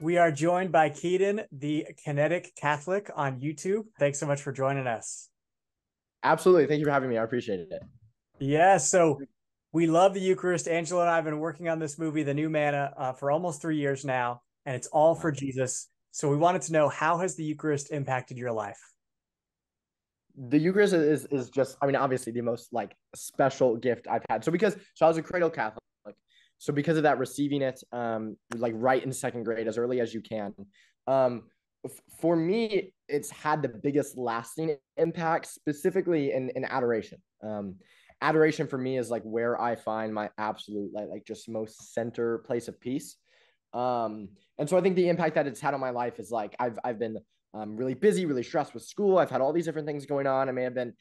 We are joined by Kedon, the Kinetic Catholic on YouTube. Thanks so much for joining us. Absolutely. Thank you for having me. I appreciate it. Yeah, so we love the Eucharist. Angela and I have been working on this movie, The New Manna, for almost 3 years now, and it's all for Wow. Jesus. So we wanted to know, how has the Eucharist impacted your life? The Eucharist is just, I mean, obviously the most like special gift I've had. So I was a cradle Catholic. So because of that, receiving it like right in second grade as early as you can. Um for me, it's had the biggest lasting impact, specifically in adoration. Adoration for me is like where I find my absolute like just most center place of peace. And so I think the impact that it's had on my life is like I've been really busy, really stressed with school. I've had all these different things going on. I may have been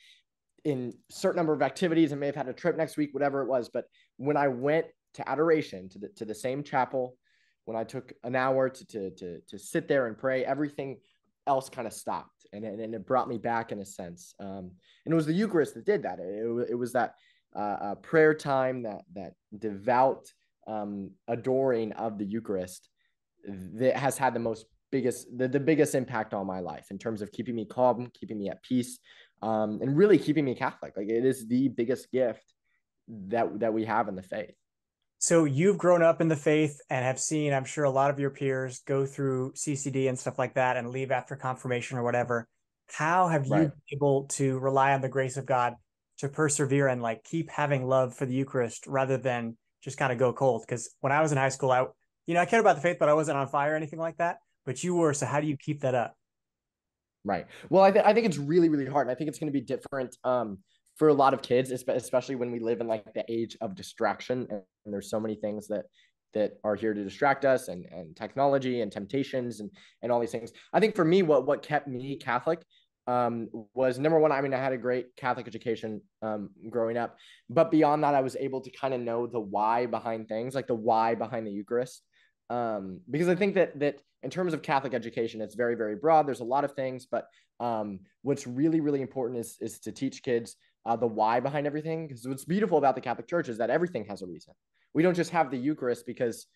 in a certain number of activities. I may have had a trip next week, whatever it was. But when I went to adoration to the same chapel, when I took an hour to sit there and pray, everything else kind of stopped, and it brought me back in a sense. And it was the Eucharist that did that. It was that prayer time, that devout adoring of the Eucharist that has had the biggest impact on my life in terms of keeping me calm, keeping me at peace, and really keeping me Catholic. Like it is the biggest gift that we have in the faith. So you've grown up in the faith and have seen, I'm sure, a lot of your peers go through CCD and stuff like that and leave after confirmation or whatever. How have you Right. been able to rely on the grace of God to persevere and like keep having love for the Eucharist rather than just kind of go cold? Because when I was in high school, I cared about the faith, but I wasn't on fire or anything like that. But you were. So how do you keep that up? Right. Well, I think it's really, really hard. And I think it's going to be different for a lot of kids, especially when we live in like the age of distraction. And there's so many things that are here to distract us, and technology and temptations and all these things. I think for me, what kept me Catholic was number one. I mean, I had a great Catholic education growing up, but beyond that, I was able to kind of know the why behind things, like the why behind the Eucharist. Because I think that in terms of Catholic education, it's very, very broad. There's a lot of things, but what's really, really important is to teach kids the why behind everything. Because what's beautiful about the Catholic Church is that everything has a reason. We don't just have the Eucharist because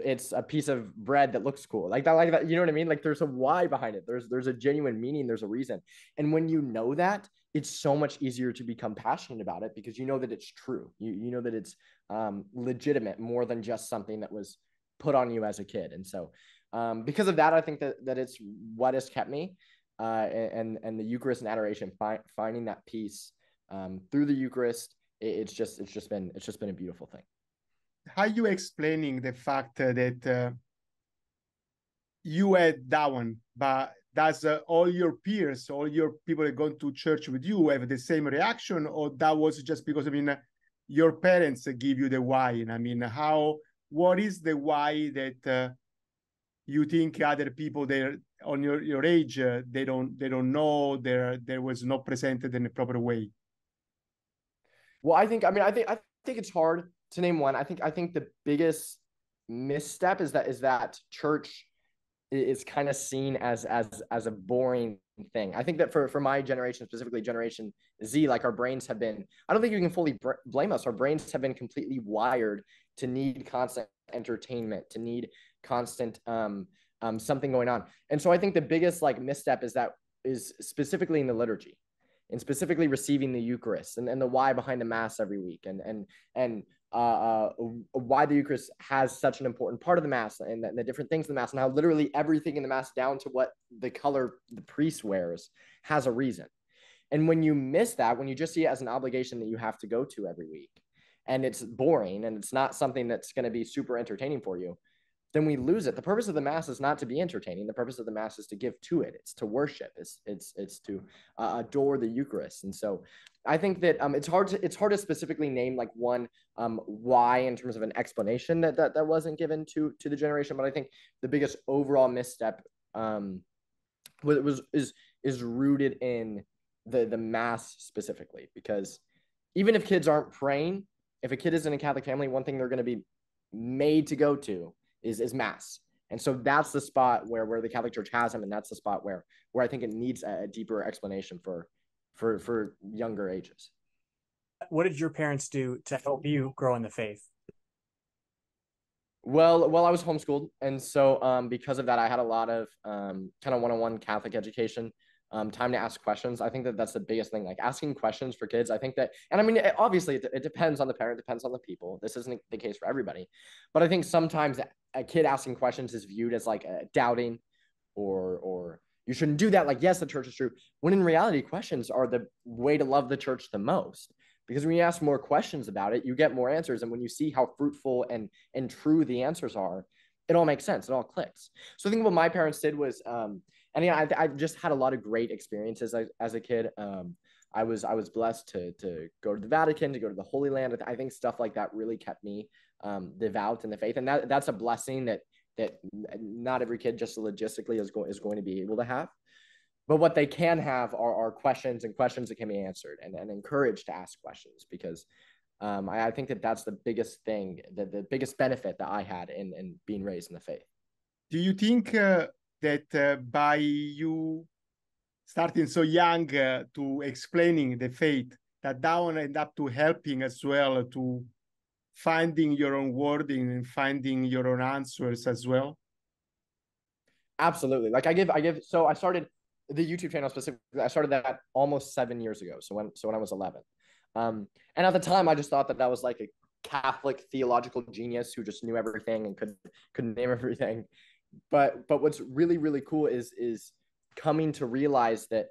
it's a piece of bread that looks cool, like that. You know what I mean? Like there's a why behind it. There's a genuine meaning. There's a reason. And when you know that, it's so much easier to become passionate about it because you know that it's true. You know that it's legitimate more than just something that was put on you as a kid. And so because of that, I think that it's what has kept me and the Eucharist and adoration, finding that peace through the Eucharist. It's just been a beautiful thing. How you explaining the fact that you had that one, but does all your peers, all your people that go to church with you have the same reaction, or that was just because, I mean, your parents give you the why? And I mean, what is the why that you think other people there on your age, they don't know, there was not presented in a proper way? Well, I think it's hard to name one. I think the biggest misstep is that church is kind of seen as a boring thing. I think that for my generation, specifically Generation Z, like our brains have been. I don't think you can fully blame us. Our brains have been completely wired to need constant entertainment, to need constant something going on. And so I think the biggest like misstep is specifically in the liturgy and specifically receiving the Eucharist, and the why behind the Mass every week, and why the Eucharist has such an important part of the Mass, and the different things in the Mass, and how literally everything in the Mass, down to what the color the priest wears, has a reason. And when you miss that, when you just see it as an obligation that you have to go to every week, and it's boring and it's not something that's going to be super entertaining for you, then we lose it. The purpose of the Mass is not to be entertaining. The purpose of the Mass is to give to it. It's to worship. It's to adore the Eucharist. And so I think that it's hard to specifically name like one why in terms of an explanation that wasn't given to the generation. But I think the biggest overall misstep is rooted in the Mass specifically, because even if kids aren't praying, if a kid is in a Catholic family, one thing they're going to be made to go to is Mass. And so that's the spot where the Catholic Church has them, and that's the spot where I think it needs a deeper explanation for younger ages. What did your parents do to help you grow in the faith? Well, I was homeschooled, and so because of that, I had a lot of kind of one-on-one Catholic education, time to ask questions. I think that that's the biggest thing, like asking questions for kids. I think that, and I mean, obviously, it depends on the parent, depends on the people. This isn't the case for everybody, but I think sometimes a kid asking questions is viewed as like a doubting, or you shouldn't do that. Like, yes, the church is true, when in reality, questions are the way to love the church the most. Because when you ask more questions about it, you get more answers. And when you see how fruitful and true the answers are, it all makes sense. It all clicks. So I think what my parents did was, and yeah, I just had a lot of great experiences as a kid. I was blessed to go to the Vatican, to go to the Holy Land. I think stuff like that really kept me devout in the faith, and that's a blessing that not every kid just logistically is going to be able to have. But what they can have are questions, and questions that can be answered, and encouraged to ask questions, because I think that that's the biggest thing, the biggest benefit that I had in being raised in the faith. Do you think that by you starting so young to explaining the faith, that will end up to helping as well to finding your own wording and finding your own answers as well? Absolutely. Like so I started the YouTube channel specifically. I started that almost 7 years ago. So when I was 11. And at the time I just thought that was like a Catholic theological genius who just knew everything and could name everything. But what's really, really cool is coming to realize that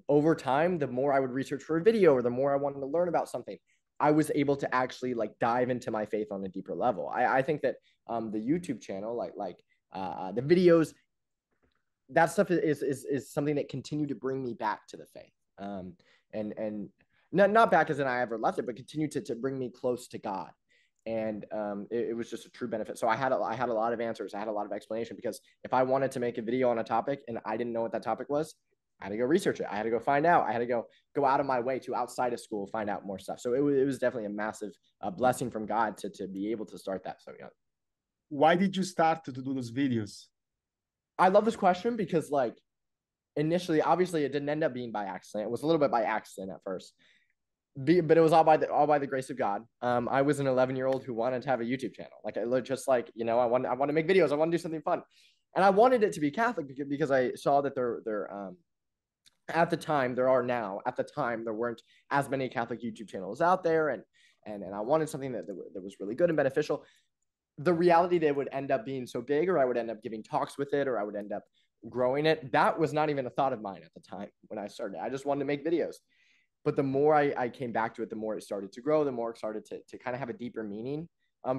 over time, the more I would research for a video, or the more I wanted to learn about something, I was able to actually like dive into my faith on a deeper level. I think that the YouTube channel, the videos, that stuff is something that continued to bring me back to the faith. And not back as in I ever left it, but continued to bring me close to God. And it was just a true benefit. So I had a lot of answers. I had a lot of explanation, because if I wanted to make a video on a topic and I didn't know what that topic was, I had to go research it. I had to go find out. I had to go out of my way to outside of school, find out more stuff. So it was definitely a massive blessing from God to be able to start that so young. Why did you start to do those videos? I love this question because, like, initially, obviously, it didn't end up being by accident. It was a little bit by accident at first, but it was all by the grace of God. I was an 11-year-old who wanted to have a YouTube channel. Like, I just like, I want to make videos. I want to do something fun, and I wanted it to be Catholic because I saw that there at the time there weren't as many Catholic YouTube channels out there, and I wanted something that was really good and beneficial. The reality that it would end up being so big, or I would end up giving talks with it, or I would end up growing it, that was not even a thought of mine at the time when I started. I just wanted to make videos. But the more I came back to it, the more it started to grow, the more it started to kind of have a deeper meaning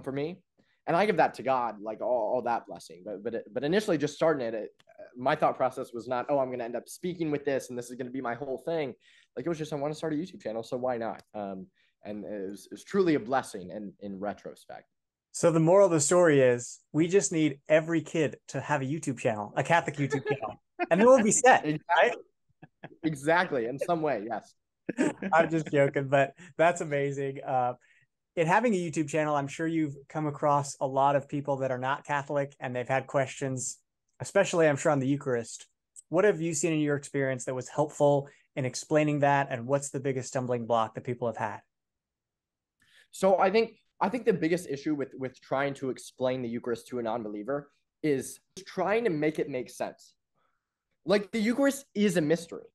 for me. And I give that to God, like all that blessing. But initially, just starting it, my thought process was not, oh, I'm going to end up speaking with this, and this is going to be my whole thing. Like, it was just, I want to start a YouTube channel, so why not? And it was truly a blessing in retrospect. So the moral of the story is, we just need every kid to have a YouTube channel, a Catholic YouTube channel, and then we'll be set, right? Exactly. In some way, yes. I'm just joking, but that's amazing. In having a YouTube channel, I'm sure you've come across a lot of people that are not Catholic, and they've had questions, especially I'm sure on the Eucharist. What have you seen in your experience that was helpful in explaining that, and what's the biggest stumbling block that people have had? So I think the biggest issue with trying to explain the Eucharist to a non-believer is trying to make it make sense. Like, the Eucharist is a mystery.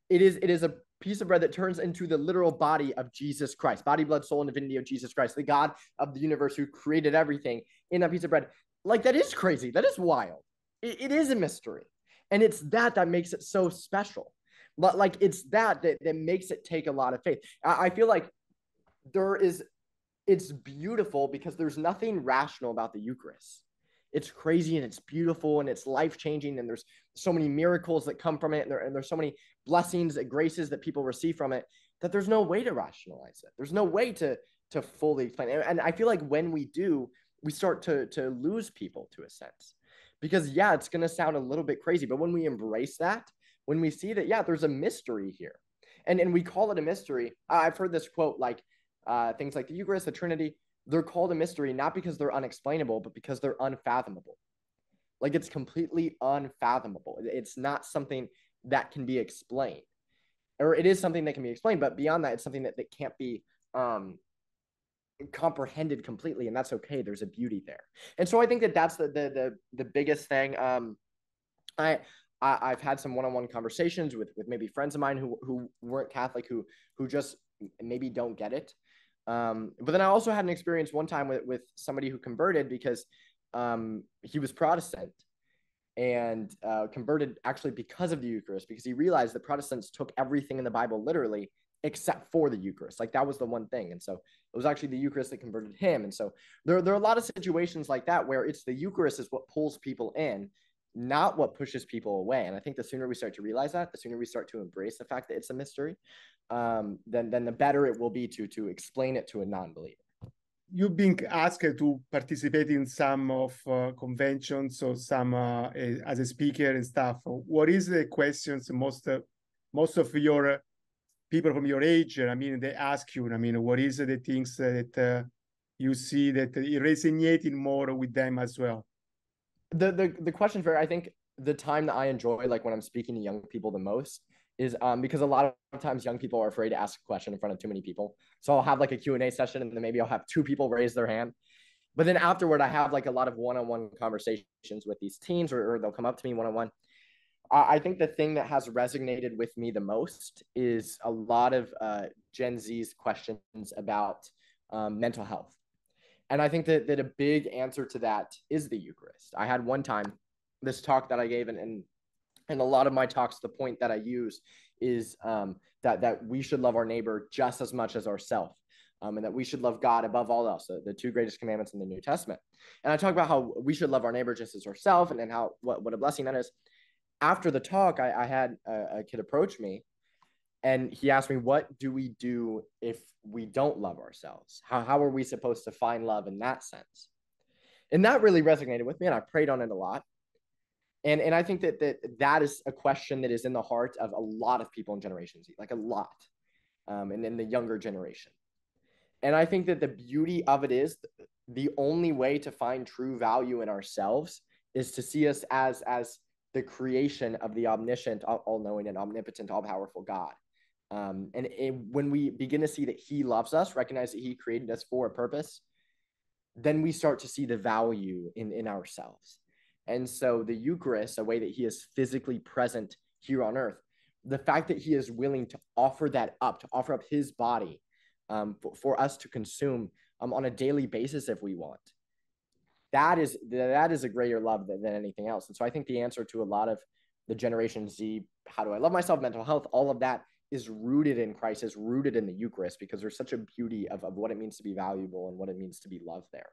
It is a piece of bread that turns into the literal body of Jesus Christ, body, blood, soul, and divinity of Jesus Christ, the God of the universe who created everything in that piece of bread. Like, that is crazy. That is wild. It is a mystery. And it's that makes it so special. But like, it's that makes it take a lot of faith. I feel like it's beautiful because there's nothing rational about the Eucharist. It's crazy and it's beautiful and it's life-changing, and there's so many miracles that come from it, and there's so many blessings and graces that people receive from it, that there's no way to rationalize it. There's no way to fully explain it. And I feel like when we do, we start to lose people to a sense, because yeah, it's going to sound a little bit crazy, but when we embrace that, when we see that, yeah, there's a mystery here, and we call it a mystery. I've heard this quote, like, things like the Eucharist, the Trinity, they're called a mystery not because they're unexplainable, but because they're unfathomable. Like, it's completely unfathomable. It's not something that can be explained, or it is something that can be explained, but beyond that, it's something that can't be comprehended completely, and that's okay. There's a beauty there. And so I think that that's the biggest thing. I've had some one-on-one conversations with maybe friends of mine who weren't Catholic, who just maybe don't get it. But then I also had an experience one time with somebody who converted because he was Protestant and converted actually because of the Eucharist, because he realized that Protestants took everything in the Bible literally except for the Eucharist. Like that was the one thing. And so it was actually the Eucharist that converted him. And so there are a lot of situations like that where it's the Eucharist is what pulls people in, not what pushes people away. And I think the sooner we start to realize that, the sooner we start to embrace the fact that it's a mystery, then the better it will be to explain it to a non-believer. You've been asked to participate in some of conventions or some as a speaker and stuff. What is the questions most of your people from your age, I mean, they ask you, I mean, what is the things that you see that resonating more with them as well? The question for, I think the time that I enjoy, like when I'm speaking to young people the most, is because a lot of times young people are afraid to ask a question in front of too many people. So I'll have like a Q&A session, and then maybe I'll have 2 people raise their hand. But then afterward, I have like a lot of one-on-one conversations with these teens, or they'll come up to me one-on-one. I think the thing that has resonated with me the most is a lot of Gen Z's questions about mental health. And I think that a big answer to that is the Eucharist. I had one time this talk that I gave, and a lot of my talks, the point that I use is that we should love our neighbor just as much as ourselves, and that we should love God above all else, the 2 greatest commandments in the New Testament. And I talk about how we should love our neighbor just as ourselves, and then how what a blessing that is. After the talk, I had a kid approach me, and he asked me, what do we do if we don't love ourselves? How are we supposed to find love in that sense? And that really resonated with me, and I prayed on it a lot. And I think that is a question that is in the heart of a lot of people in Generation Z, like a lot, and in the younger generation. And I think that the beauty of it is the only way to find true value in ourselves is to see us as the creation of the omniscient, all-knowing, and omnipotent, all-powerful God. When we begin to see that he loves us, recognize that he created us for a purpose, then we start to see the value in ourselves. And so the Eucharist, a way that he is physically present here on earth, the fact that he is willing to offer that up, to offer up his body for us to consume on a daily basis if we want, that is a greater love than anything else. And so I think the answer to a lot of the Generation Z, how do I love myself, mental health, all of that is rooted in Christ, is rooted in the Eucharist, because there's such a beauty of what it means to be valuable and what it means to be loved there.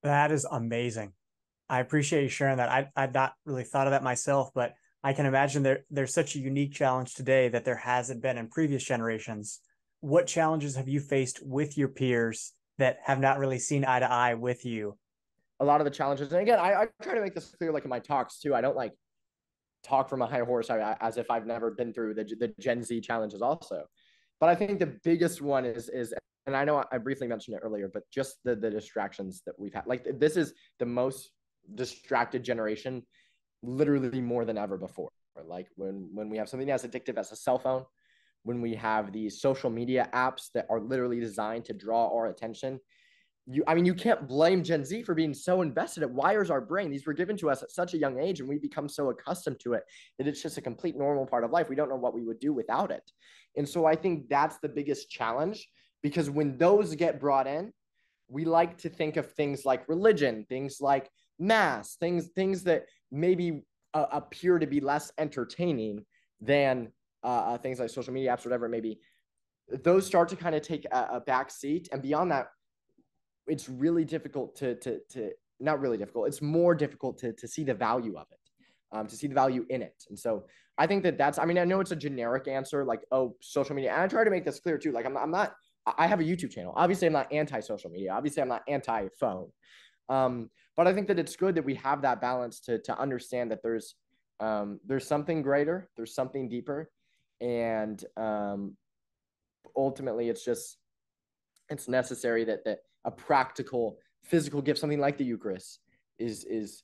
That is amazing. I appreciate you sharing that. I'd not really thought of that myself, but I can imagine there's such a unique challenge today that there hasn't been in previous generations. What challenges have you faced with your peers that have not really seen eye to eye with you? A lot of the challenges, and again, I try to make this clear, like in my talks too. I don't like talk from a high horse as if I've never been through the Gen Z challenges also. But I think the biggest one is, and I know I briefly mentioned it earlier, but just the distractions that we've had. Like this is the most distracted generation, literally more than ever before. Like when we have something as addictive as a cell phone, when we have these social media apps that are literally designed to draw our attention. You can't blame Gen Z for being so invested. It wires our brain. These were given to us at such a young age, and we become so accustomed to it that it's just a complete normal part of life. We don't know what we would do without it. And so I think that's the biggest challenge, because when those get brought in, we like to think of things like religion, things like mass, things that maybe appear to be less entertaining than things like social media apps, whatever it may be. Those start to kind of take a back seat. And beyond that, it's really difficult to not really difficult. It's more difficult to see the value of it, to see the value in it. And so I think that's, I mean, I know it's a generic answer, like, oh, social media. And I try to make this clear too. Like I'm not, I have a YouTube channel. Obviously I'm not anti-social media. Obviously I'm not anti-phone. But I think that it's good that we have that balance to understand that there's something greater, there's something deeper. And ultimately it's necessary that a practical physical gift, something like the Eucharist, is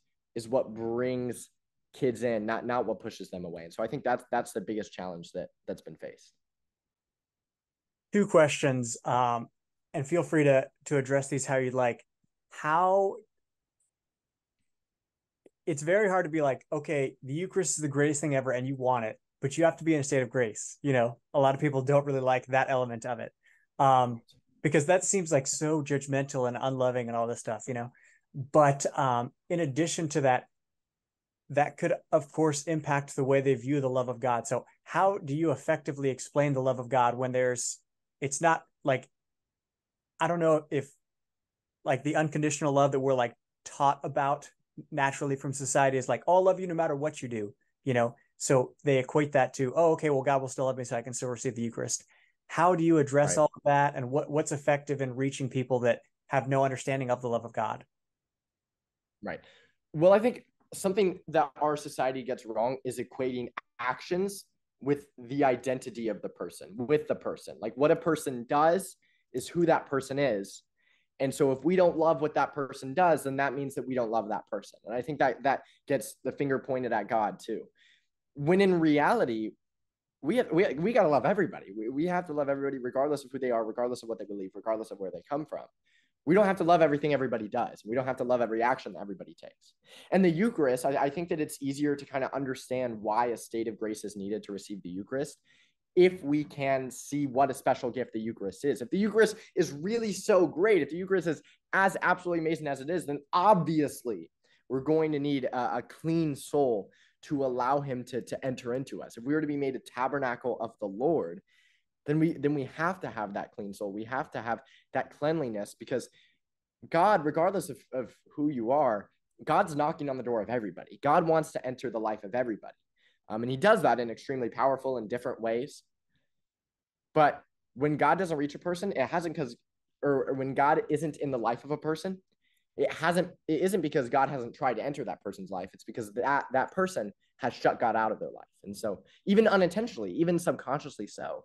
what brings kids in, not what pushes them away. And so I think that's the biggest challenge that's been faced. 2 questions. and feel free to address these how you'd like. How it's very hard to be like, okay, the Eucharist is the greatest thing ever and you want it, but you have to be in a state of grace. You know, a lot of people don't really like that element of it. Because that seems like so judgmental and unloving and all this stuff, you know. But in addition to that, that could, of course, impact the way they view the love of God. So how do you effectively explain the love of God when it's not like, I don't know if like the unconditional love that we're like taught about naturally from society is like, oh, I'll love you no matter what you do, you know? So they equate that to, oh, okay, well, God will still love me so I can still receive the Eucharist. How do you address all of that? And what's effective in reaching people that have no understanding of the love of God? Right. Well, I think something that our society gets wrong is equating actions with the identity of the person, with the person. Like what a person does is who that person is. And so if we don't love what that person does, then that means that we don't love that person. And I think that gets the finger pointed at God too. When in reality, we got to love everybody. We have to love everybody regardless of who they are, regardless of what they believe, regardless of where they come from. We don't have to love everything everybody does. We don't have to love every action that everybody takes. And the Eucharist, I think that it's easier to kind of understand why a state of grace is needed to receive the Eucharist if we can see what a special gift the Eucharist is. If the Eucharist is really so great, if the Eucharist is as absolutely amazing as it is, then obviously we're going to need a clean soul to allow him to enter into us. If we were to be made a tabernacle of the Lord, then we have to have that clean soul. We have to have that cleanliness, because God, regardless of who you are, God's knocking on the door of everybody. God wants to enter the life of everybody. And he does that in extremely powerful and different ways. But when God doesn't reach a person, it hasn't or when God isn't in the life of a person, it isn't because God hasn't tried to enter that person's life. It's because that person has shut God out of their life. And so even unintentionally, even subconsciously so.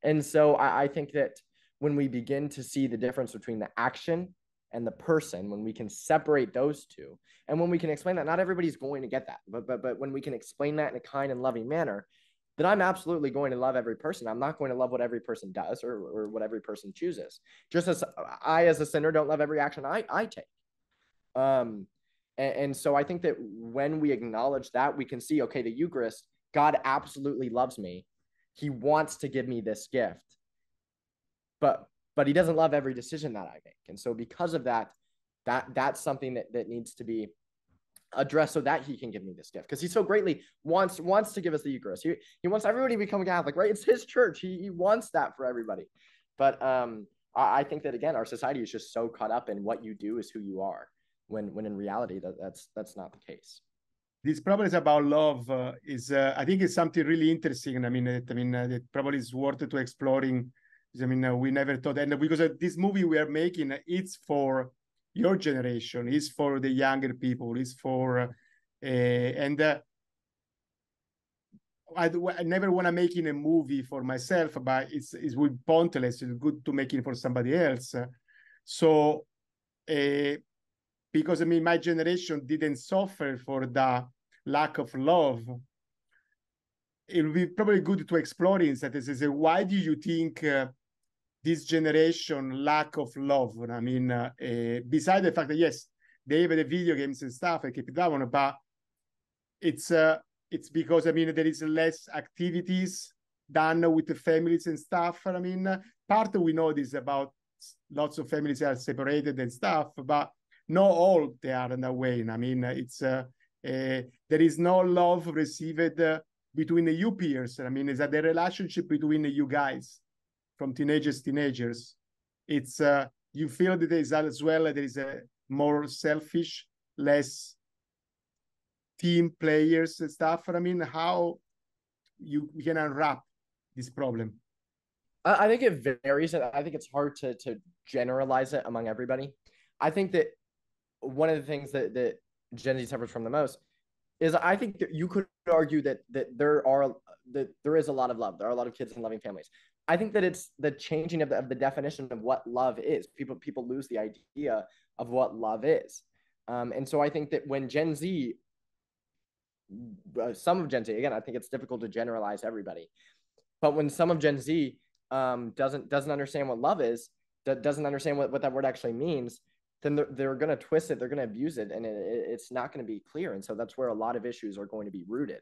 And so I think that when we begin to see the difference between the action and the person, when we can separate those two, and when we can explain that, not everybody's going to get that, but when we can explain that in a kind and loving manner, then I'm absolutely going to love every person. I'm not going to love what every person does or what every person chooses. Just as I, as a sinner, don't love every action I take. And so I think that when we acknowledge that, we can see, okay, the Eucharist, God absolutely loves me. He wants to give me this gift, but he doesn't love every decision that I make. And so because of that's something that needs to be addressed so that he can give me this gift, because he so greatly wants to give us the Eucharist. He wants everybody to become Catholic, right? It's his church. He wants that for everybody. But I think that, again, our society is just so caught up in what you do is who you are, when in reality that's not the case. This probably is about love. I think it's something really interesting. That probably is worth to exploring. We never thought, and because this movie we are making, it's for your generation, it's for the younger people, it's for, I never want to make a movie for myself, but it's pointless. It's good to make it for somebody else. So, because my generation didn't suffer for the lack of love, it would be probably good to explore it. Why do you think this generation lack of love? Besides the fact that yes, they have the video games and stuff and keep it down, but it's because there is less activities done with the families and stuff. Part we know this about lots of families are separated and stuff, but not all they are in that way. There is no love received between the you peers. Is that the relationship between you guys from teenagers? It's you feel that there is as well, there is a more selfish, less team players and stuff. How you can unwrap this problem? I think it varies. I think it's hard to generalize it among everybody. I think that one of the things that Gen Z suffers from the most is, I think that you could argue that there is a lot of love. There are a lot of kids in loving families. I think that it's the changing of the definition of what love is. People lose the idea of what love is. And so I think that when Gen Z, some of Gen Z, again, I think it's difficult to generalize everybody, but when some of Gen Z doesn't understand what love is, that doesn't understand what that word actually means, then they're going to twist it, they're going to abuse it, and it's not going to be clear. And so that's where a lot of issues are going to be rooted.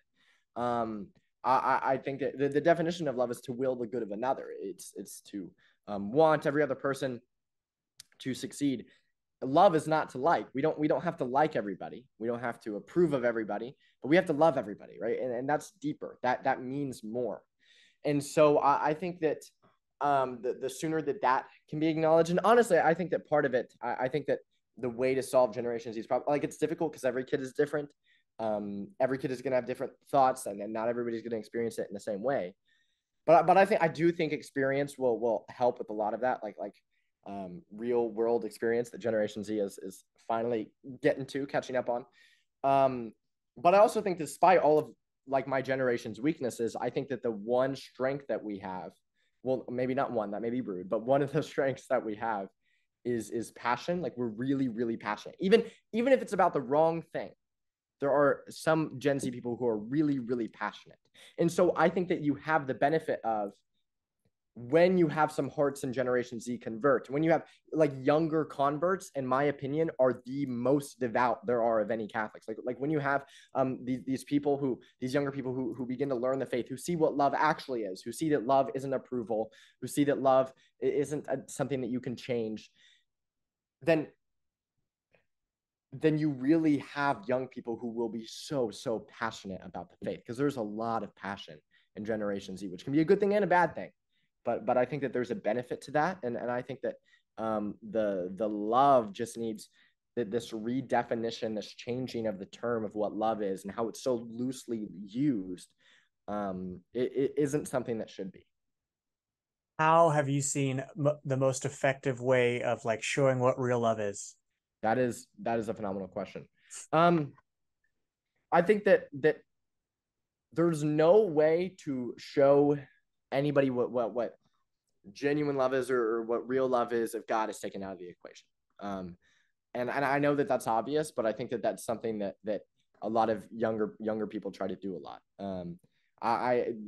I think that the definition of love is to will the good of another. It's to want every other person to succeed. Love is not to like. We don't have to like everybody. We don't have to approve of everybody, but we have to love everybody, right? And that's deeper. That means more. And so I think that the sooner that can be acknowledged, and honestly, I think that part of it, I think that the way to solve Generation Z is probably, like, it's difficult because every kid is different. Every kid is going to have different thoughts, and not everybody's going to experience it in the same way. But I do think experience will help with a lot of that, like real world experience that Generation Z is finally catching up on. But I also think, despite all of like my generation's weaknesses, I think that the one strength that we have, well, maybe not one, that may be rude, but one of the strengths that we have is passion. Like, we're really, really passionate. Even if it's about the wrong thing, there are some Gen Z people who are really, really passionate. And so I think that you have the benefit of, when you have some hearts in Generation Z convert, when you have like younger converts, in my opinion, are the most devout there are of any Catholics. Like when you have these younger people who begin to learn the faith, who see what love actually is, who see that love isn't approval, who see that love isn't something that you can change, then you really have young people who will be so passionate about the faith, because there's a lot of passion in Generation Z, which can be a good thing and a bad thing. But I think that there's a benefit to that. And I think that the love just needs this redefinition, this changing of the term of what love is and how it's so loosely used. It isn't something that should be. How have you seen the most effective way of like showing what real love is? That is a phenomenal question. I think that there's no way to show anybody what genuine love is, or what real love is, if God is taken out of the equation. And I know that that's obvious, but I think that that's something that a lot of younger people try to do a lot.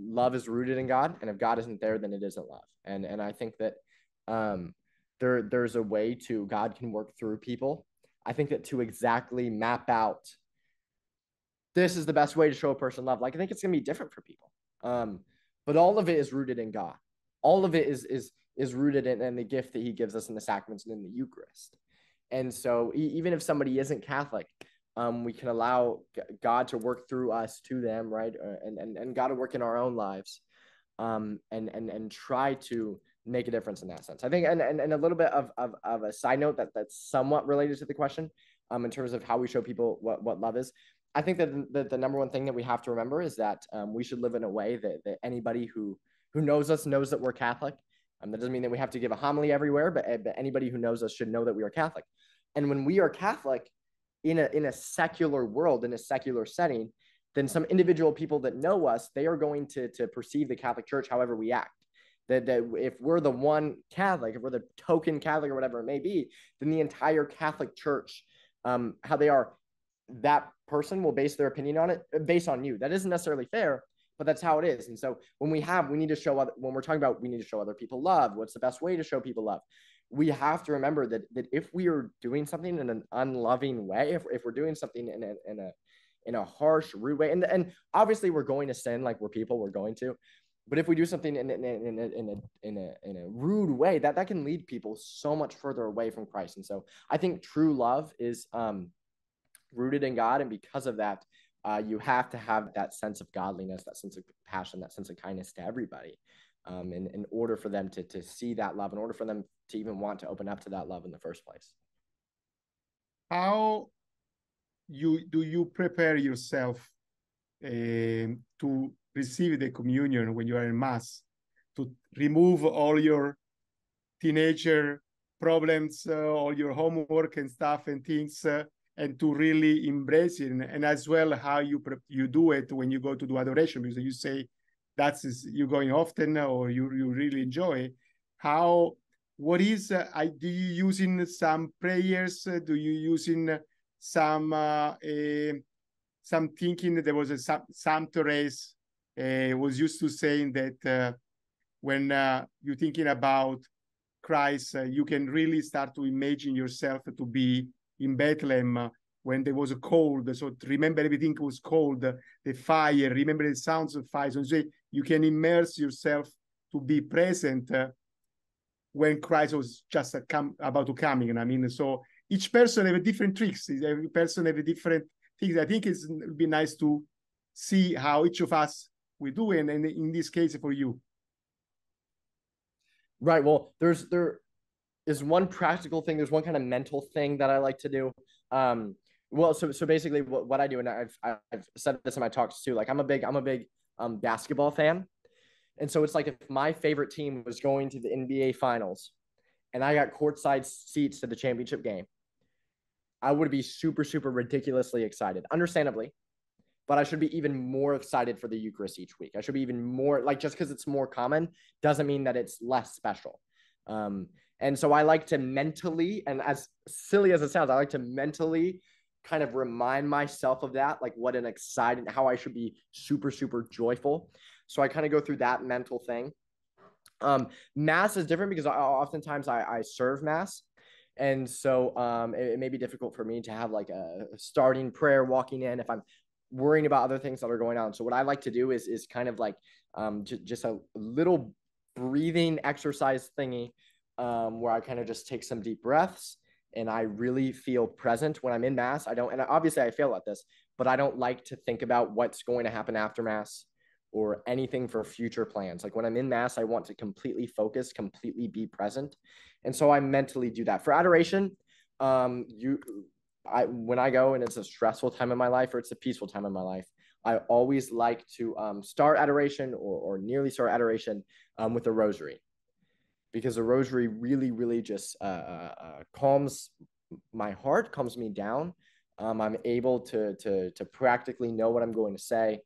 Love is rooted in God, and if God isn't there, then it isn't love. And I think that there's a way to, God can work through people. I think that to exactly map out, this is the best way to show a person love, like, I think it's gonna be different for people. But all of it is rooted in God. All of it is rooted in the gift that he gives us in the sacraments and in the Eucharist. And so even if somebody isn't Catholic, we can allow God to work through us to them, right? And God to work in our own lives, and try to make a difference in that sense. I think, and a little bit of a side note that's somewhat related to the question, in terms of how we show people what love is. I think that the number one thing that we have to remember is that we should live in a way that anybody who knows us knows that we're Catholic. That doesn't mean that we have to give a homily everywhere, but anybody who knows us should know that we are Catholic. And when we are Catholic in a secular world, in a secular setting, then some individual people that know us, they are going to perceive the Catholic Church however we act. That if we're the one Catholic, if we're the token Catholic or whatever it may be, then the entire Catholic Church, how they are, that person will base their opinion on it based on you. That isn't necessarily fair, but that's how it is. And so when we need to show when we're talking about, we need to show other people love. What's the best way to show people love? We have to remember that if we are doing something in an unloving way, if we're doing something in a harsh, rude way, and obviously we're going to sin, like we're people, we're going to. But if we do something in a rude way, that can lead people so much further away from Christ. And so I think true love is rooted in God, and because of that, you have to have that sense of godliness, that sense of passion, that sense of kindness to everybody, in order for them to see that love, in order for them to even want to open up to that love in the first place. How do you prepare yourself to receive the communion when you are in Mass, to remove all your teenager problems, all your homework and stuff and things, and to really embrace it, and as well how you do it when you go to do adoration, because you say you're going often, or you really enjoy. What is do you using some prayers? Do you using some thinking? There was a Sam Torres was used to saying that when you're thinking about Christ, you can really start to imagine yourself to be in Bethlehem when there was a cold. So remember everything was cold, the fire, remember the sounds of fire. So you can immerse yourself to be present when Christ was just about to come in. I mean, so each person have a different tricks. Every person have a different things. I think it would be nice to see how each of us we do, and in this case for you. Right. Well, there is one practical thing. There's one kind of mental thing that I like to do. Well, so basically what I do, and I've said this in my talks too, like I'm a big basketball fan. And so it's like if my favorite team was going to the NBA finals and I got courtside seats to the championship game, I would be super, super ridiculously excited, understandably, but I should be even more excited for the Eucharist each week. I should be even more, like, just because it's more common doesn't mean that it's less special. And so I like to mentally, and as silly as it sounds, I like to mentally kind of remind myself of that, like what an exciting, how I should be super, super joyful. So I kind of go through that mental thing. Mass is different because oftentimes I serve Mass. And so it may be difficult for me to have like a starting prayer walking in if I'm worrying about other things that are going on. So what I like to do is kind of like just a little breathing exercise thingy where I kind of just take some deep breaths and I really feel present when I'm in Mass. And obviously I fail at this, but I don't like to think about what's going to happen after Mass or anything for future plans. Like when I'm in Mass, I want to completely focus, completely be present. And so I mentally do that. For adoration, when I go and it's a stressful time in my life or it's a peaceful time in my life, I always like to start adoration or nearly start adoration with a rosary, because the rosary really, really just calms my heart, calms me down. I'm able to practically know what I'm going to say,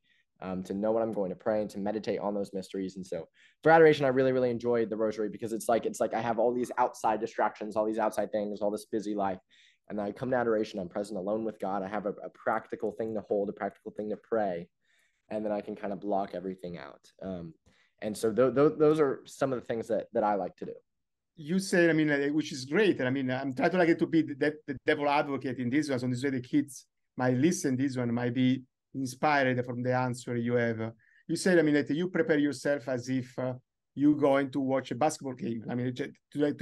to know what I'm going to pray, and to meditate on those mysteries. And so for adoration, I really, really enjoyed the rosary because it's like I have all these outside distractions, all these outside things, all this busy life. And I come to adoration, I'm present alone with God. I have a practical thing to hold, a practical thing to pray, and then I can kind of block everything out. And so those are some of the things that I like to do. You say, I mean, which is great. I mean, I'm trying to like it to be the devil advocate in this one. So this way the kids might listen, this one might be inspired from the answer you have. You said, I mean, that you prepare yourself as if you're going to watch a basketball game. I mean, to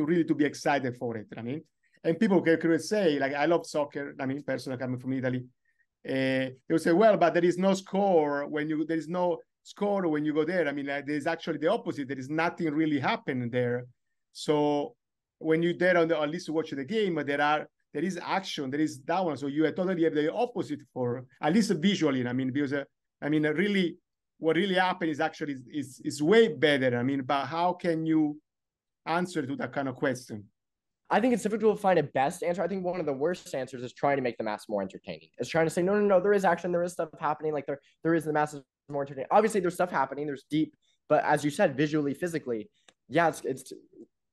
really to be excited for it. I mean, and people can say, like, I love soccer. I mean, personally, coming from Italy, they will say, well, but there is no score there is no score when you go there. I mean, there's actually the opposite. There is nothing really happening there. So when you're there at least to watch the game, there is action, there is that one. So you totally have the opposite for at least visually. I mean, because really, what really happened is actually is way better. I mean, but how can you answer to that kind of question? I think it's difficult to find a best answer. I think one of the worst answers is trying to make the Mass more entertaining. It's trying to say, no, there is action, there is stuff happening. Like there is, the Mass is more entertaining. Obviously, there's stuff happening, there's deep, but as you said, visually, physically, yeah, it's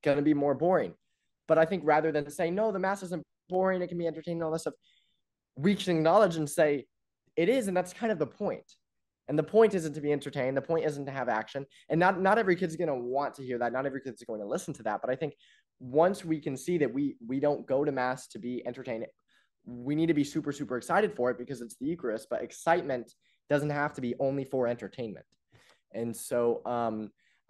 going to be more boring. But I think rather than saying, no, the Mass isn't boring, it can be entertaining, all this stuff, we can acknowledge and say it is, and that's kind of the point. And the point isn't to be entertained. The point isn't to have action. And not every kid's going to want to hear that. Not every kid's going to listen to that. But I think once we can see that we don't go to Mass to be entertained, we need to be super, super excited for it because it's the Eucharist. But excitement doesn't have to be only for entertainment. And so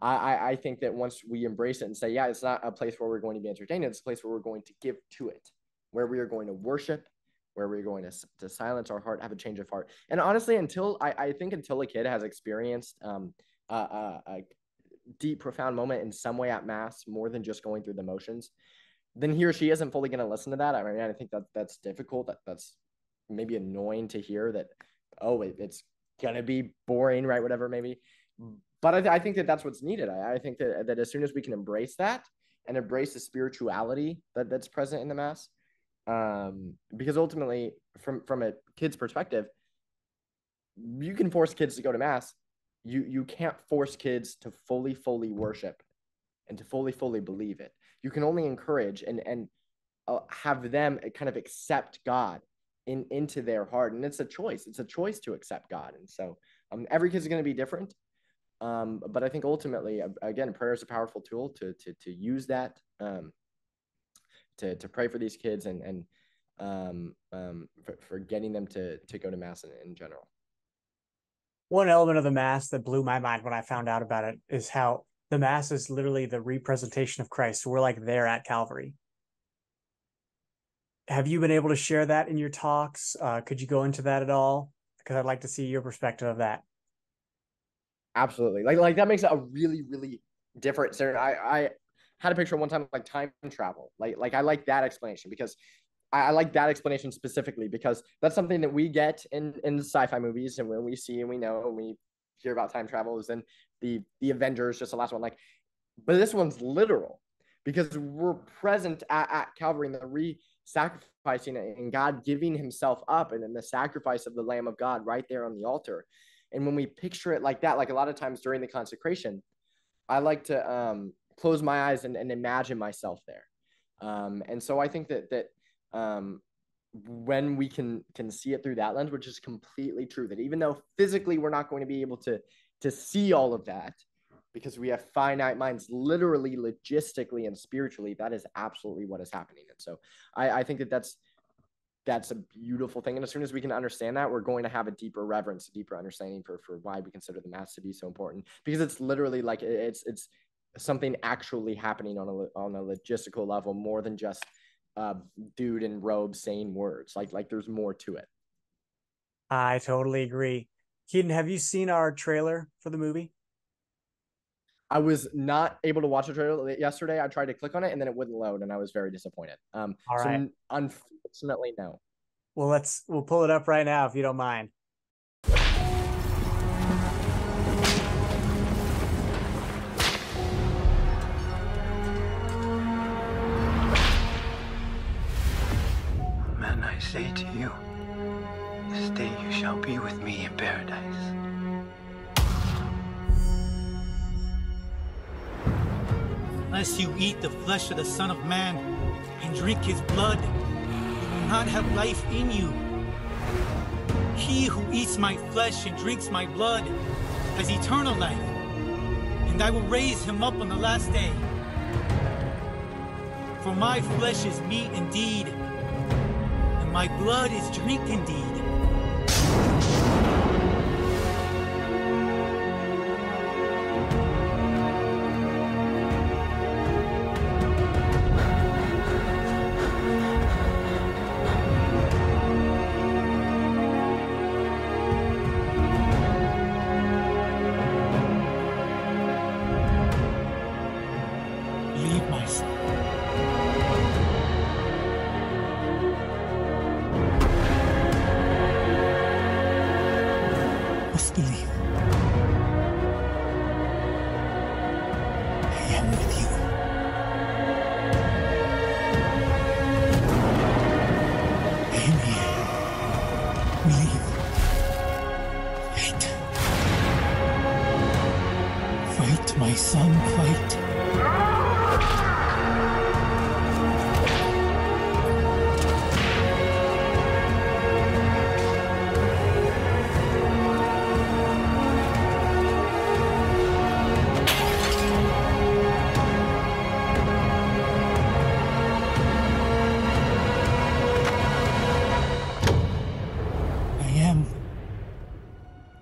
I think that once we embrace it and say, yeah, it's not a place where we're going to be entertained. It's a place where we're going to give to it, where we are going to worship, where we're going to silence our heart, have a change of heart. And honestly, until a kid has experienced a deep, profound moment in some way at Mass, more than just going through the motions, then he or she isn't fully going to listen to that. I mean, I think that's difficult. That's maybe annoying to hear that, it's going to be boring, right? Whatever, maybe. But I think that that's what's needed. I think that as soon as we can embrace that and embrace the spirituality that's present in the Mass, because ultimately from a kid's perspective, you can force kids to go to Mass. You can't force kids to fully worship and to fully believe it. You can only encourage and have them kind of accept God into their heart. And it's a choice to accept God. And so every kid's going to be different, But I think ultimately, again, prayer is a powerful tool to use that, to pray for these kids and for getting them to go to mass in general. One element of the mass that blew my mind when I found out about it is how the mass is literally the representation of Christ. So we're like there at Calvary. Have you been able to share that in your talks? Could you go into that at all? Because I'd like to see your perspective of that. Absolutely. Like that makes it a really, really different scenario. I had a picture one time of like time travel. Like I like that explanation because I like that explanation specifically because that's something that we get in sci-fi movies, and when we see and we know and we hear about time travel is in the Avengers, just the last one. Like, but this one's literal because we're present at Calvary and the re-sacrificing and God giving himself up, and then the sacrifice of the Lamb of God right there on the altar. And when we picture it like that, like a lot of times during the consecration, I like to close my eyes and imagine myself there. And so I think that when we can see it through that lens, which is completely true, that even though physically we're not going to be able to see all of that because we have finite minds, literally, logistically, and spiritually, that is absolutely what is happening. And so I think that's a beautiful thing. And as soon as we can understand that, we're going to have a deeper reverence, a deeper understanding for why we consider the mass to be so important, because it's literally like it's something actually happening on a logistical level, more than just dude in robes saying words. Like there's more to it. I totally agree. Kedon, have you seen our trailer for the movie? I was not able to watch the trailer yesterday. I tried to click on it and then it wouldn't load, and I was very disappointed. All right. So unfortunately, no. Well, we'll pull it up right now if you don't mind. Man, I say to you, this day you shall be with me in paradise. Unless you eat the flesh of the Son of Man and drink his blood, you will not have life in you. He who eats my flesh and drinks my blood has eternal life, and I will raise him up on the last day. For my flesh is meat indeed, and my blood is drink indeed. Leave my son. Must believe. I am with you. I am here. Believe. Fight. Fight, my son, fight.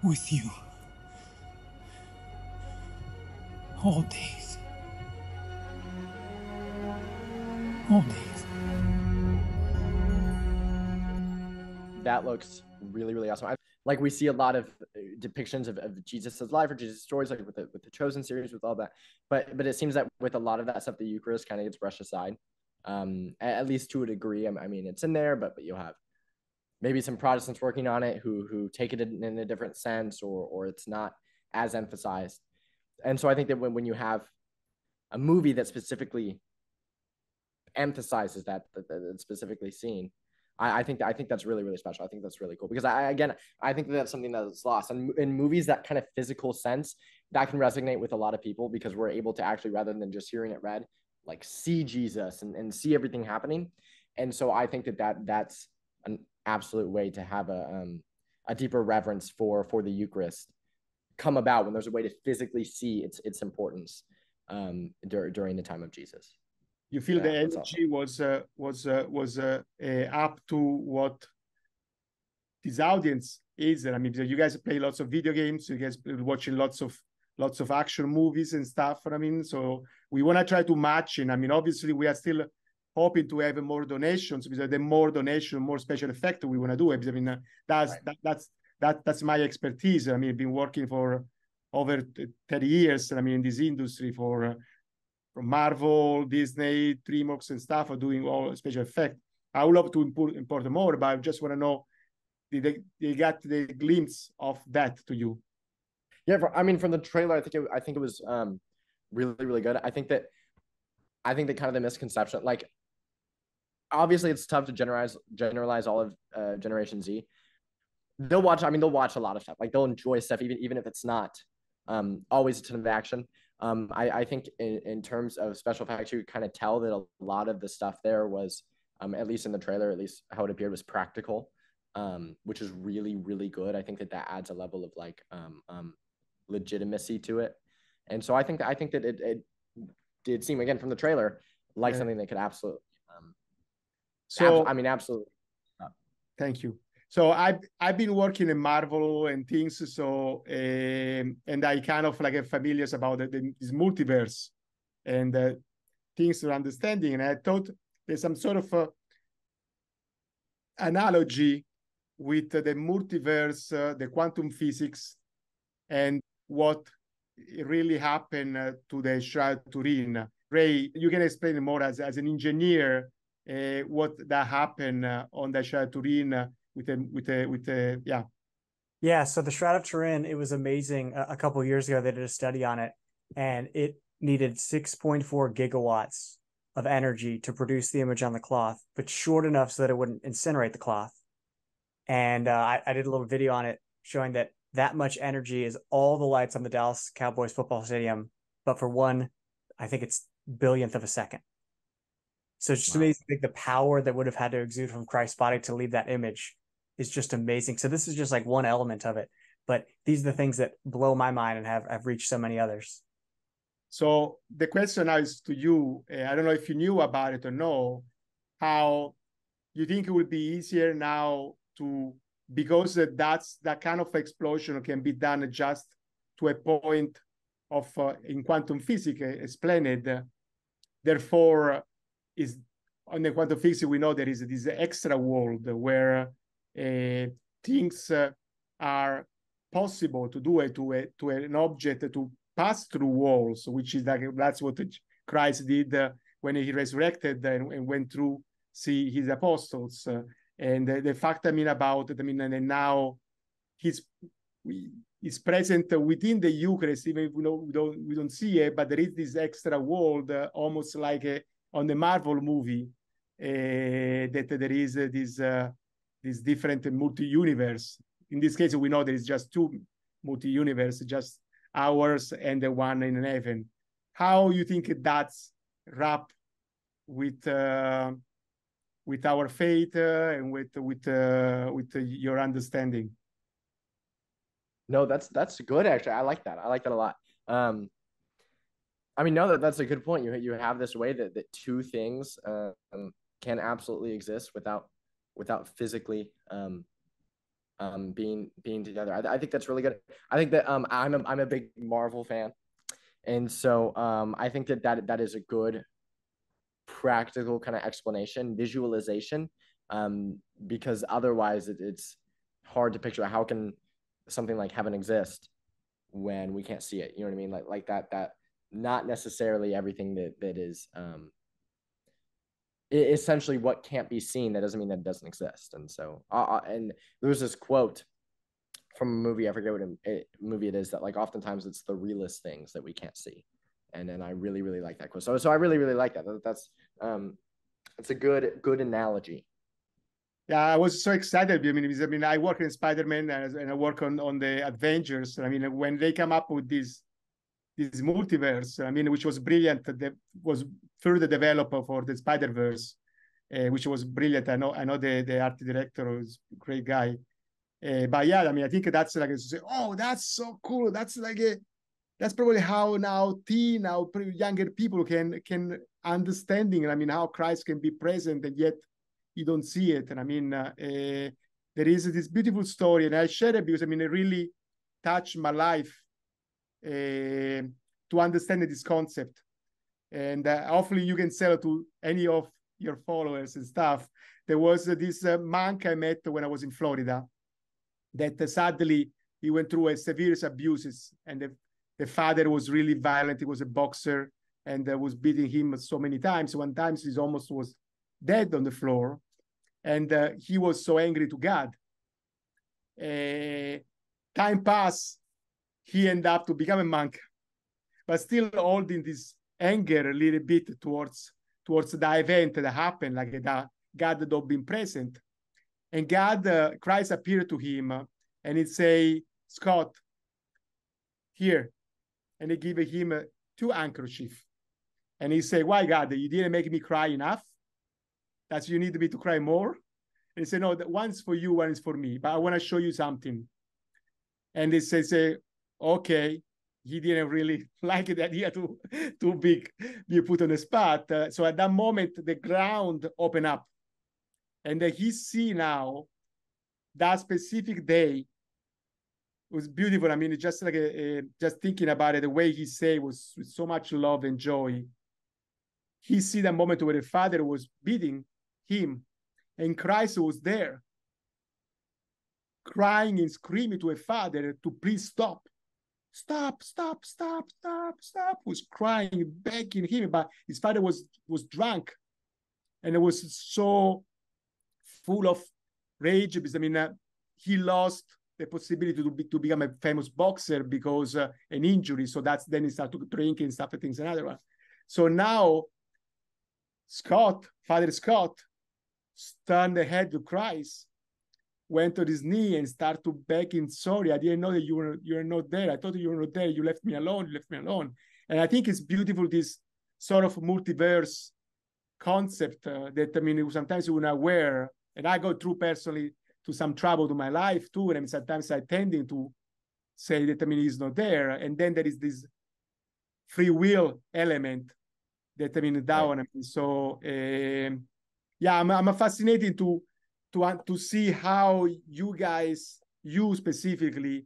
With you all days, all days. That looks really, really awesome. Like we see a lot of depictions of Jesus' life or Jesus' stories, like with the Chosen series, with all that. But it seems that with a lot of that stuff, the Eucharist kind of gets brushed aside, at least to a degree. I mean, it's in there, but you'll have maybe some Protestants working on it who take it in a different sense, or it's not as emphasized. And so I think that when you have a movie that specifically emphasizes that's specifically seen, I think that's really, really special. I think that's really cool because I think that's something that's lost. And in movies, that kind of physical sense, that can resonate with a lot of people because we're able to actually, rather than just hearing it read, like see Jesus and see everything happening. And so I think that's an absolute way to have a deeper reverence for the Eucharist come about, when there's a way to physically see its importance during the time of Jesus. You feel the energy awesome. was up to what this audience is. I mean, you guys play lots of video games, you guys watching lots of action movies and stuff. I mean, so we want to try to match in. I mean, obviously we are still hoping to have more donations, because the more donation, more special effect we want to do. I mean, that's my expertise. I mean, I've been working for over 30 years. I mean, in this industry from Marvel, Disney, DreamWorks and stuff, are doing all special effect. I would love to import more, but I just want to know, did they got the glimpse of that to you? Yeah, I mean, from the trailer, I think it was really, really good. I think that kind of the misconception, like, obviously it's tough to generalize all of Generation Z. They'll watch a lot of stuff. Like, they'll enjoy stuff even if it's not always a ton of action. I think in terms of special effects, you kind of tell that a lot of the stuff there was, at least in the trailer, at least how it appeared, was practical, which is really, really good. I think that adds a level of like legitimacy to it. And so I think that it did seem, again, from the trailer, like something that could absolutely absolutely. Thank you. So I've been working in Marvel and things, so and I kind of like have familiar about this multiverse and things for understanding. And I thought there's some sort of analogy with the multiverse, the quantum physics, and what really happened to the Shroud Turin. Ray, you can explain more as an engineer what that happened on the Shroud Turin. Yeah. So the Shroud of Turin, it was amazing. A couple of years ago, they did a study on it, and it needed 6.4 gigawatts of energy to produce the image on the cloth, but short enough so that it wouldn't incinerate the cloth. And I did a little video on it showing that much energy is all the lights on the Dallas Cowboys football stadium, but for one, I think it's billionth of a second. So it's just amazing. I think the power that would have had to exude from Christ's body to leave that image is just amazing. So this is just like one element of it, but these are the things that blow my mind and have reached so many others. So the question now is to you. I don't know if you knew about it or no, how you think it would be easier now because that kind of explosion can be done just to a point of in quantum physics explained. Therefore, is on the quantum physics, we know there is this extra world where things are possible to do it to an object to pass through walls, which is that's what Christ did when he resurrected and went through see his apostles. And the fact about it, and now he's present within the Eucharist, even if we don't see it, but there is this extra world, almost like on the Marvel movie, that there is this different multi-universe. In this case, we know there is just two multi-universe, just ours and the one in heaven. How you think that's wrapped with our faith and with your understanding? No, that's good, actually. I like that. I like that a lot. No, that's a good point. You have this way that two things can absolutely exist without physically being together. I think that's really good. I think that I'm a big Marvel fan, and so I think that is a good practical kind of explanation, visualization, because otherwise it's hard to picture. How can something like heaven exist when we can't see it? You know what I mean? Like that not necessarily everything that is essentially what can't be seen, that doesn't mean that it doesn't exist. And so and there was this quote from a movie, I forget what movie it is, that like oftentimes it's the realest things that we can't see. And then I really, really like that quote. So I really, really like that. That's it's a good analogy. Yeah, I was so excited. I work in Spider-Man and I work on the Avengers. When they come up with this multiverse, which was brilliant, that was further developed for the Spider-Verse, which was brilliant. I know the art director was a great guy. But yeah, I mean, I think that's like, oh, that's so cool. That's like that's probably how now younger people can understanding. I mean, how Christ can be present and yet you don't see it. And I mean, there is this beautiful story, and I share it because I mean, it really touched my life to understand this concept. And hopefully you can sell it to any of your followers and stuff. There was this monk I met when I was in Florida that sadly he went through a severe abuses, and the father was really violent. He was a boxer and was beating him so many times. One time he almost was dead on the floor, and he was so angry to God. Time passed, he ended up to become a monk, but still holding this anger a little bit towards the event that happened, like that God had not been present. And Christ appeared to him and he'd say, Scott, here. And he gave him 2 handkerchiefs. And he said, why, God, you didn't make me cry enough? That's you need me to cry more? And he said, no, one's for you, one is for me, but I want to show you something. And he says, okay. He didn't really like the idea to be put on the spot. So at that moment, the ground opened up. And he see now that specific day was beautiful. I mean, it's just like just thinking about it, the way he said was with so much love and joy. He see the moment where the father was beating him and Christ was there crying and screaming to a father to please stop. Stop, stop, stop, stop, stop, was crying, begging him, but his father was drunk. And it was so full of rage because, I mean, he lost the possibility to become a famous boxer because an injury. So then he started to drink and stuff and things and other one. So now Father Scott, turned the head to Christ, went to his knee and started to beg him, sorry, I didn't know that you were not there. I thought you were not there. You left me alone. And I think it's beautiful, this sort of multiverse concept that, I mean, sometimes we're not aware. And I go through personally to some trouble to my life too. And I mean, sometimes I tending to say that, I mean, he's not there. And then there is this free will element that, I mean, that one. I mean, so, yeah, I'm fascinated to see how you guys, you specifically,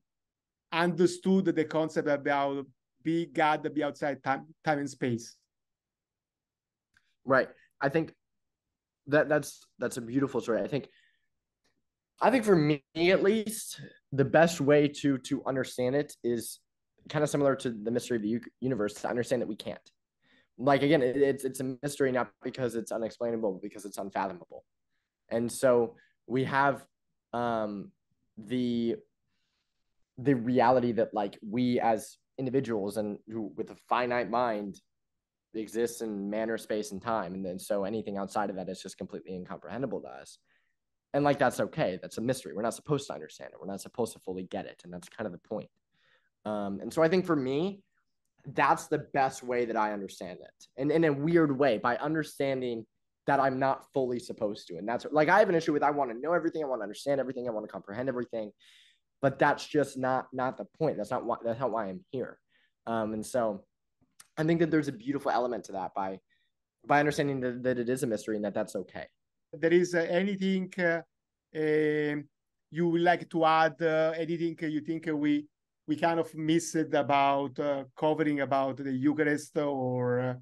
understood the concept about be God, be outside time and space. Right. I think that's a beautiful story. I think for me, at least, the best way to understand it is kind of similar to the mystery of the universe, to understand that we can't. Like, again, it's a mystery, not because it's unexplainable, but because it's unfathomable. And so we have the reality that, like, we as individuals and who with a finite mind exists in matter, space, and time. And then so anything outside of that is just completely incomprehensible to us. And, like, that's okay. That's a mystery. We're not supposed to understand it. We're not supposed to fully get it. And that's kind of the point. And so I think for me, that's the best way that I understand it. And in a weird way, by understanding that I'm not fully supposed to. And that's like, I have an issue with, I want to know everything. I want to understand everything. I want to comprehend everything, but that's just not the point. That's not why I'm here. And so I think that there's a beautiful element to that by understanding that it is a mystery and that's okay. There is anything you would like to add, anything you think we kind of missed about covering about the Eucharist, or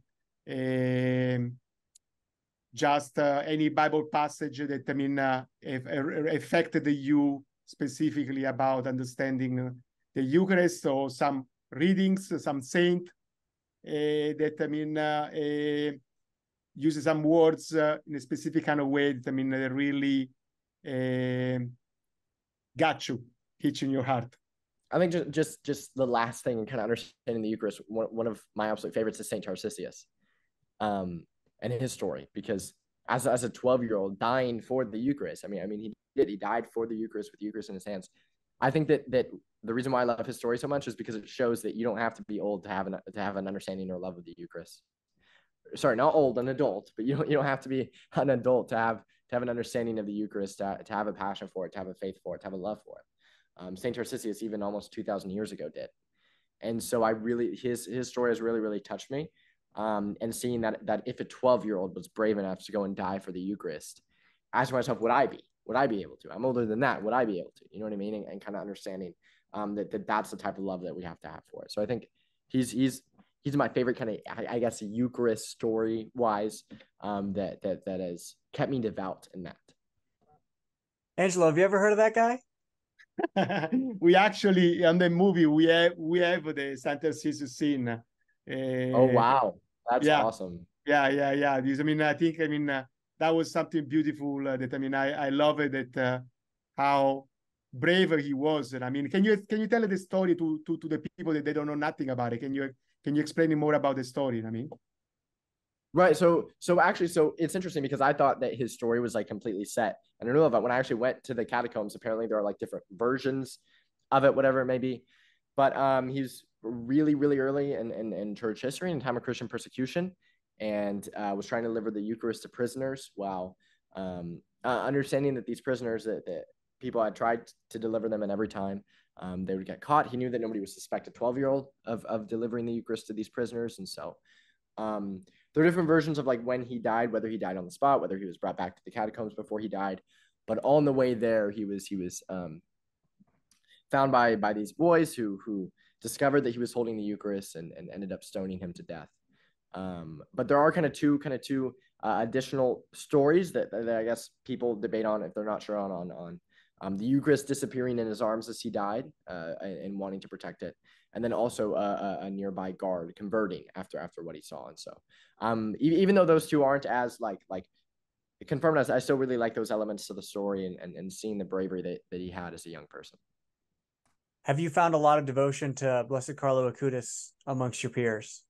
just any Bible passage that, I mean, affected you specifically about understanding the Eucharist, or some readings, some saint that, I mean, uses some words in a specific kind of way that, I mean, they really got you, hit you in your heart. I think just the last thing, kind of understanding the Eucharist, one of my absolute favorites is Saint Tarcisius, and his story, because as a 12-year-old dying for the Eucharist, I mean he died for the Eucharist with the Eucharist in his hands. I think that the reason why I love his story so much is because it shows that you don't have to be old to have an understanding or love of the Eucharist. Sorry, not old, an adult, but you don't have to be an adult to have have an understanding of the Eucharist, to have a passion for it, to have a faith for it, to have a love for it. St. Tarcisius, even almost 2,000 years ago, did. And so his story has really, really touched me. And seeing that if a 12-year-old was brave enough to go and die for the Eucharist, asking myself, would I be able to? I'm older than that. Would I be able to? You know what I mean? And kind of understanding that's the type of love that we have to have for it. So I think he's my favorite kind of, I guess, Eucharist story wise, that has kept me devout in that. Angelo, have you ever heard of that guy? We actually, on the movie, we have the St. Tarcisius scene. Oh wow, that's awesome. Yeah. This, I think that was something beautiful. I love it, that how brave he was. And can you tell the story to the people that they don't know nothing about it? Can you explain more about the story? Right. So it's interesting because I thought that his story was like completely set. And I know that when I actually went to the catacombs, apparently there are like different versions of it, whatever it may be. But he's really, really early in church history, in time of Christian persecution, and was trying to deliver the Eucharist to prisoners while understanding that these prisoners, that people had tried to deliver them, and every time they would get caught. He knew that nobody would suspect a 12-year-old of delivering the Eucharist to these prisoners. And so there are different versions of like when he died, whether he died on the spot, whether he was brought back to the catacombs before he died. But on the way there, he was found by these boys who discovered that he was holding the Eucharist and ended up stoning him to death. But there are kind of two additional stories that I guess people debate on if they're not sure on the Eucharist disappearing in his arms as he died, and wanting to protect it, and then also a nearby guard converting after what he saw. And so even though those two aren't as like confirmed, as I still really like those elements to the story, and seeing the bravery that he had as a young person. Have you found a lot of devotion to Blessed Carlo Acutis amongst your peers?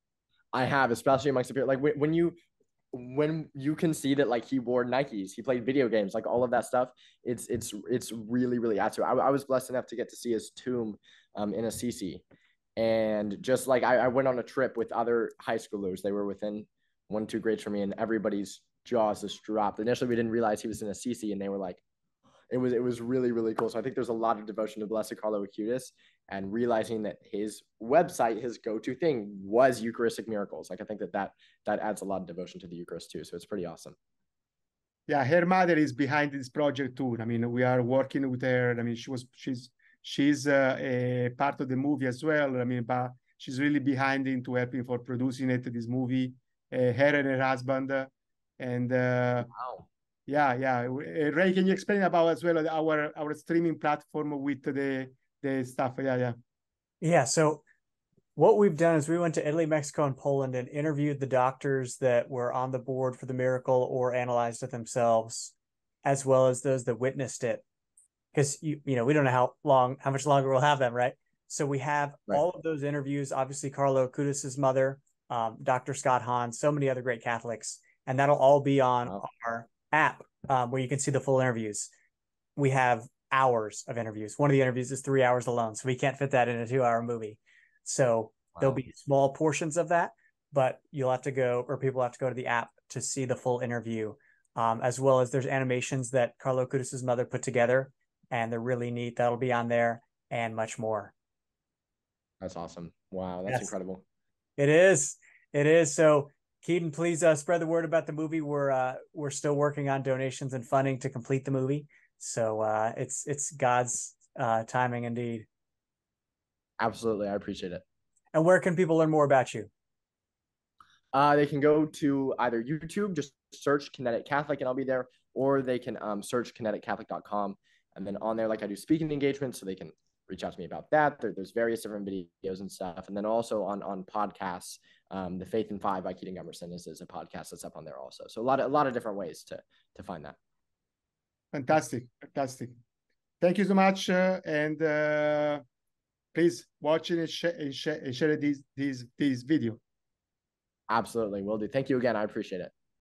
I have, especially amongst the peers. Like when you can see that like he wore Nikes, he played video games, like all of that stuff. It's really, really awesome. I was blessed enough to get to see his tomb in Assisi, and just like I went on a trip with other high schoolers. They were within 1-2 grades from me, and everybody's jaws just dropped. Initially, we didn't realize he was in Assisi, and they were like, it was really, really cool. So I think there's a lot of devotion to Blessed Carlo Acutis, and realizing that his website, his go-to thing was Eucharistic miracles. Like I think that adds a lot of devotion to the Eucharist too. So it's pretty awesome. Yeah, her mother is behind this project too. We are working with her. She's a part of the movie as well. But she's really behind into helping for producing this movie. Her and her husband, and wow. Yeah. Ray, can you explain about as well our streaming platform with the stuff? Yeah. So what we've done is we went to Italy, Mexico, and Poland and interviewed the doctors that were on the board for the miracle or analyzed it themselves, as well as those that witnessed it. Because we don't know how much longer we'll have them, right? So we have all of those interviews. Obviously, Carlo Acutis' mother, Dr. Scott Hahn, so many other great Catholics, and that'll all be on our app, where you can see the full interviews. We have hours of interviews. One of the interviews is 3 hours alone, so we can't fit that in a 2-hour movie. So there'll be small portions of that, but people have to go to the app to see the full interview, as well as there's animations that Carlo Acutis' mother put together, and they're really neat. That'll be on there, and much more. That's awesome. Wow, that's incredible. It is. So Kedon, please spread the word about the movie. We're still working on donations and funding to complete the movie. So it's God's timing indeed. Absolutely. I appreciate it. And where can people learn more about you? They can go to either YouTube, just search Kinetic Catholic and I'll be there, or they can search kineticcatholic.com. And then on there, like I do speaking engagements, so they can reach out to me about that. There's various different videos and stuff. And then also on podcasts, The Faith in 5 by Kedon Gummerson is a podcast that's up on there also. So a lot of different ways to find that. Fantastic. Thank you so much. And please watch it and share this video. Absolutely. Will do. Thank you again. I appreciate it.